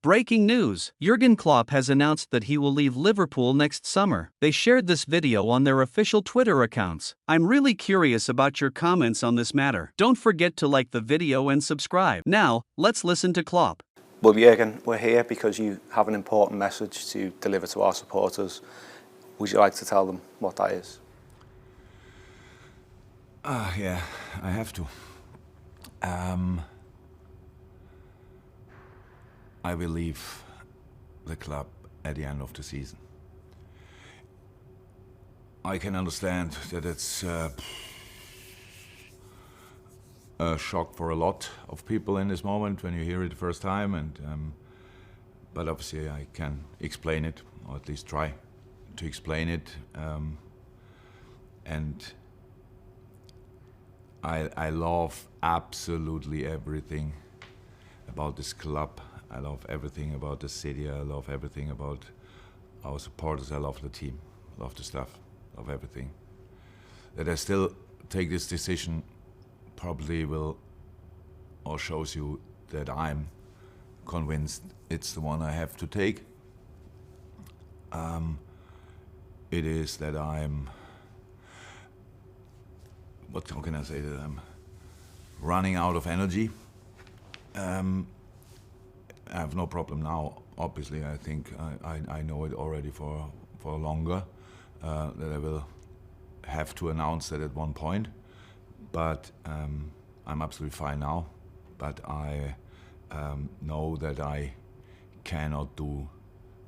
Breaking news! Jurgen Klopp has announced that he will leave Liverpool next summer. They shared this video on their official Twitter accounts. I'm really curious about your comments on this matter. Don't forget to like the video and subscribe. Now, let's listen to Klopp. Well, Jurgen, we're here because you have an important message to deliver to our supporters. Would you like to tell them what that is? Yeah, I have to. I will leave the club at the end of the season. I can understand that it's a shock for a lot of people in this moment when you hear it the first time, but obviously I can explain it, or at least try to explain it, and I love absolutely everything about this club. I love everything about the city. I love everything about our supporters. I love the team. I love the staff. I love everything. That I still take this decision probably will, or shows you that I'm convinced it's the one I have to take. It is that I'm, how can I say, that I'm running out of energy. I have no problem now. Obviously, I think I know it already for longer, that I will have to announce that at one point. But I'm absolutely fine now. But I know that I cannot do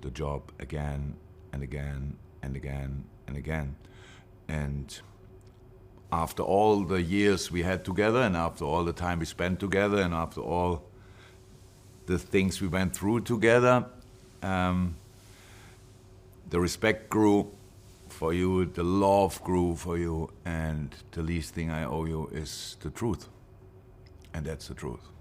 the job again and again and again and again. And after all the years we had together, and after all the time we spent together, and after all the things we went through together, the respect grew for you, the love grew for you, and the least thing I owe you is the truth. And that's the truth.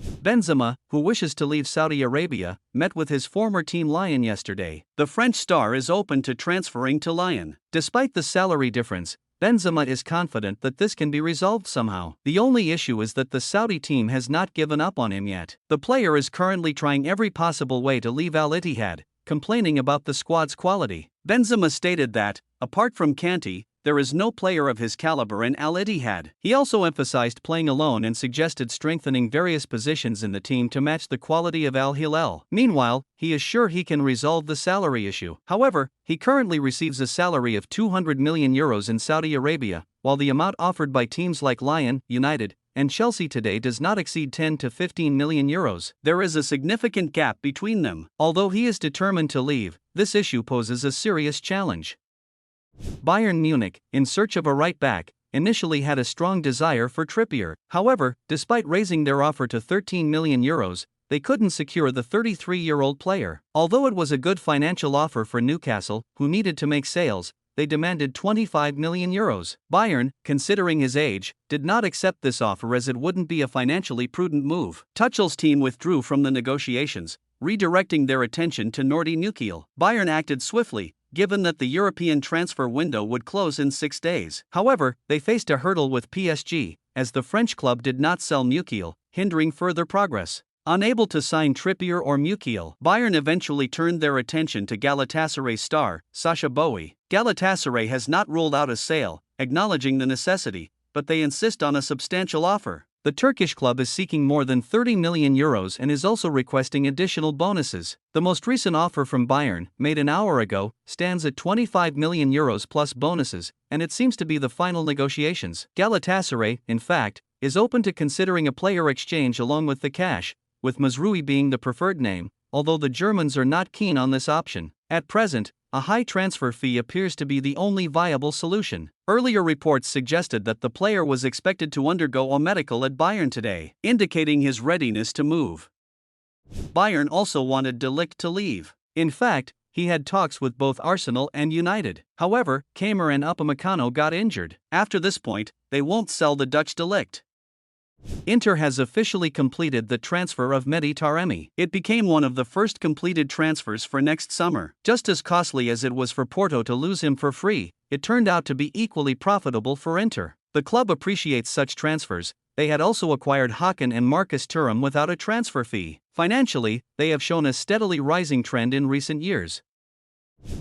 Benzema, who wishes to leave Saudi Arabia, met with his former team Lyon yesterday. The French star is open to transferring to Lyon. Despite the salary difference, Benzema is confident that this can be resolved somehow. The only issue is that the Saudi team has not given up on him yet. The player is currently trying every possible way to leave Al-Ittihad, complaining about the squad's quality. Benzema stated that, apart from Kanté, there is no player of his caliber in Al-Ittihad. He also emphasized playing alone and suggested strengthening various positions in the team to match the quality of Al Hilal. Meanwhile, he is sure he can resolve the salary issue. However, he currently receives a salary of €200 million in Saudi Arabia, while the amount offered by teams like Lyon, United, and Chelsea today does not exceed €10 to €15 million. There is a significant gap between them. Although he is determined to leave, this issue poses a serious challenge. Bayern Munich, in search of a right-back, initially had a strong desire for Trippier. However, despite raising their offer to €13 million, they couldn't secure the 33-year-old player. Although it was a good financial offer for Newcastle, who needed to make sales, they demanded €25 million. Bayern, considering his age, did not accept this offer as it wouldn't be a financially prudent move. Tuchel's team withdrew from the negotiations, redirecting their attention to Nordi Newcastle. Bayern acted swiftly, given that the European transfer window would close in 6 days. However, they faced a hurdle with PSG, as the French club did not sell Newcastle, hindering further progress. Unable to sign Trippier or Newcastle, Bayern eventually turned their attention to Galatasaray star, Sacha Boey. Galatasaray has not ruled out a sale, acknowledging the necessity, but they insist on a substantial offer. The Turkish club is seeking more than €30 million and is also requesting additional bonuses. The most recent offer from Bayern, made an hour ago, stands at €25 million plus bonuses, and it seems to be the final negotiations. Galatasaray, in fact, is open to considering a player exchange along with the cash, with Mazraoui being the preferred name, although the Germans are not keen on this option. At present, a high transfer fee appears to be the only viable solution. Earlier reports suggested that the player was expected to undergo a medical at Bayern today, indicating his readiness to move. Bayern also wanted De Ligt to leave. In fact, he had talks with both Arsenal and United. However, Kamer and Upamecano got injured. After this point, they won't sell the Dutch De Ligt. Inter has officially completed the transfer of Mehdi Taremi. It became one of the first completed transfers for next summer. Just as costly as it was for Porto to lose him for free, it turned out to be equally profitable for Inter. The club appreciates such transfers, they had also acquired Hakan and Marcus Thuram without a transfer fee. Financially, they have shown a steadily rising trend in recent years.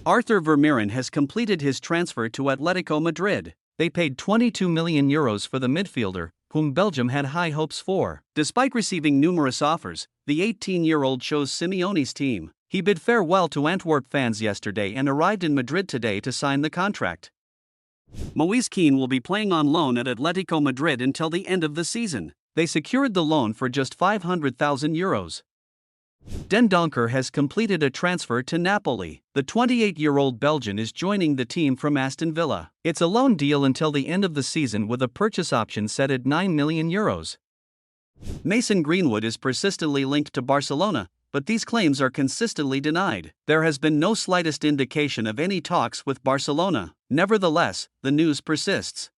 Arthur Vermeeren has completed his transfer to Atletico Madrid. They paid €22 million for the midfielder, whom Belgium had high hopes for. Despite receiving numerous offers, the 18-year-old chose Simeone's team. He bid farewell to Antwerp fans yesterday and arrived in Madrid today to sign the contract. Moise Kean will be playing on loan at Atletico Madrid until the end of the season. They secured the loan for just €500,000. Den Donker has completed a transfer to Napoli. The 28-year-old Belgian is joining the team from Aston Villa. It's a loan deal until the end of the season with a purchase option set at €9 million. Mason Greenwood is persistently linked to Barcelona, but these claims are consistently denied. There has been no slightest indication of any talks with Barcelona. Nevertheless, the news persists.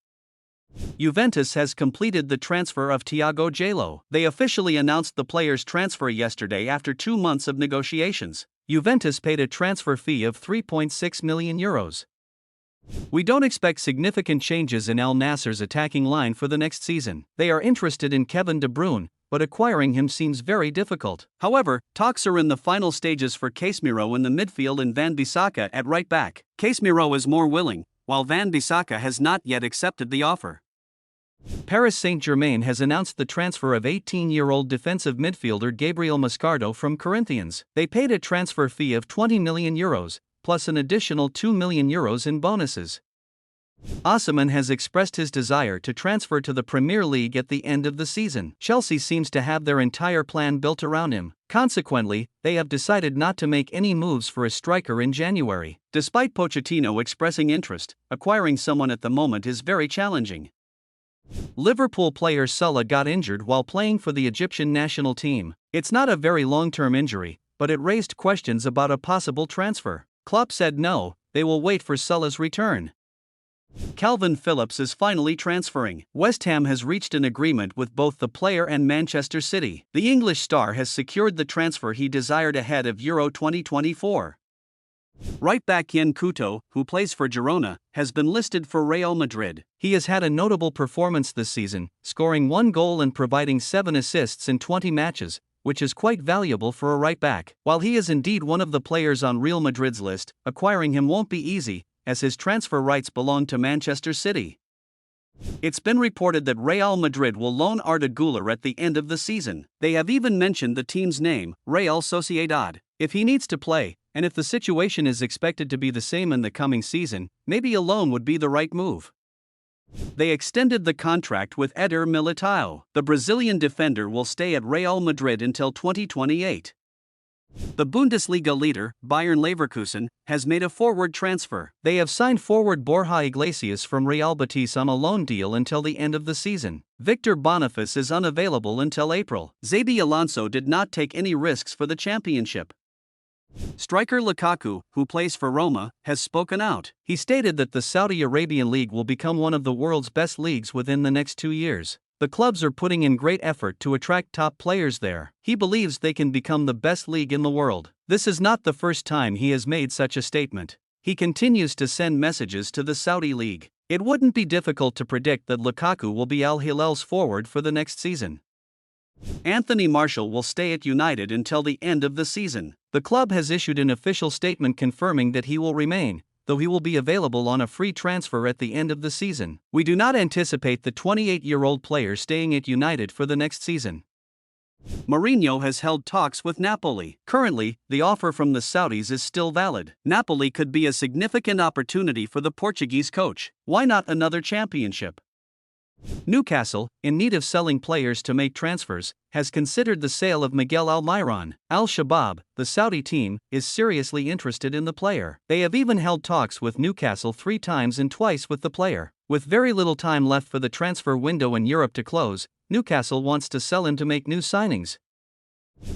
Juventus has completed the transfer of Thiago Jallo. They officially announced the player's transfer yesterday after 2 months of negotiations. Juventus paid a transfer fee of €3.6 million. We don't expect significant changes in Al Nassr's attacking line for the next season. They are interested in Kevin De Bruyne, but acquiring him seems very difficult. However, talks are in the final stages for Casemiro in the midfield and Van Bissaka at right back. Casemiro is more willing, while Van Bissaka has not yet accepted the offer. Paris Saint-Germain has announced the transfer of 18-year-old defensive midfielder Gabriel Mascardo from Corinthians. They paid a transfer fee of €20 million, plus an additional €2 million in bonuses. Osimhen has expressed his desire to transfer to the Premier League at the end of the season. Chelsea seems to have their entire plan built around him. Consequently, they have decided not to make any moves for a striker in January. Despite Pochettino expressing interest, acquiring someone at the moment is very challenging. Liverpool player Salah got injured while playing for the Egyptian national team. It's not a very long-term injury, but it raised questions about a possible transfer. Klopp said no, they will wait for Salah's return. Calvin Phillips is finally transferring. West Ham has reached an agreement with both the player and Manchester City. The English star has secured the transfer he desired ahead of Euro 2024. Right-back Yen Couto, who plays for Girona, has been listed for Real Madrid. He has had a notable performance this season, scoring 1 goal and providing 7 assists in 20 matches, which is quite valuable for a right-back. While he is indeed one of the players on Real Madrid's list, acquiring him won't be easy, as his transfer rights belong to Manchester City. It's been reported that Real Madrid will loan Arda Güler at the end of the season. They have even mentioned the team's name, Real Sociedad. If he needs to play, and if the situation is expected to be the same in the coming season, maybe a loan would be the right move. They extended the contract with Eder Militao. The Brazilian defender will stay at Real Madrid until 2028. The Bundesliga leader, Bayern Leverkusen, has made a forward transfer. They have signed forward Borja Iglesias from Real Betis on a loan deal until the end of the season. Victor Boniface is unavailable until April. Xabi Alonso did not take any risks for the championship. Striker Lukaku, who plays for Roma, has spoken out. He stated that the Saudi Arabian League will become one of the world's best leagues within the next 2 years. The clubs are putting in great effort to attract top players there. He believes they can become the best league in the world. This is not the first time he has made such a statement. He continues to send messages to the Saudi League. It wouldn't be difficult to predict that Lukaku will be Al Hilal's forward for the next season. Anthony Martial will stay at United until the end of the season. The club has issued an official statement confirming that he will remain, though he will be available on a free transfer at the end of the season. We do not anticipate the 28-year-old player staying at United for the next season. Mourinho has held talks with Napoli. Currently, the offer from the Saudis is still valid. Napoli could be a significant opportunity for the Portuguese coach. Why not another championship? Newcastle, in need of selling players to make transfers, has considered the sale of Miguel Almiron. Al-Shabaab, the Saudi team, is seriously interested in the player. They have even held talks with Newcastle 3 times and twice with the player. With very little time left for the transfer window in Europe to close, Newcastle wants to sell him to make new signings.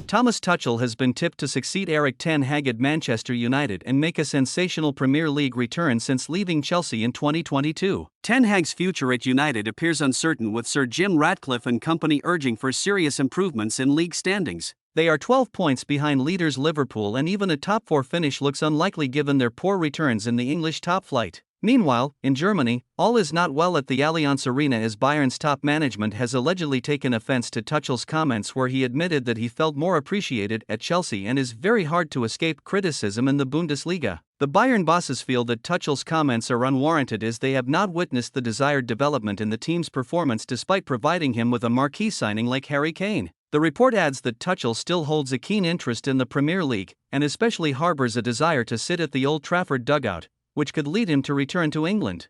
Thomas Tuchel has been tipped to succeed Erik ten Hag at Manchester United and make a sensational Premier League return since leaving Chelsea in 2022. Ten Hag's future at United appears uncertain, with Sir Jim Ratcliffe and company urging for serious improvements in league standings. They are 12 points behind leaders Liverpool, and even a top 4 finish looks unlikely given their poor returns in the English top flight. Meanwhile, in Germany, all is not well at the Allianz Arena as Bayern's top management has allegedly taken offense to Tuchel's comments where he admitted that he felt more appreciated at Chelsea and is very hard to escape criticism in the Bundesliga. The Bayern bosses feel that Tuchel's comments are unwarranted as they have not witnessed the desired development in the team's performance despite providing him with a marquee signing like Harry Kane. The report adds that Tuchel still holds a keen interest in the Premier League and especially harbors a desire to sit at the Old Trafford dugout, which could lead him to return to England.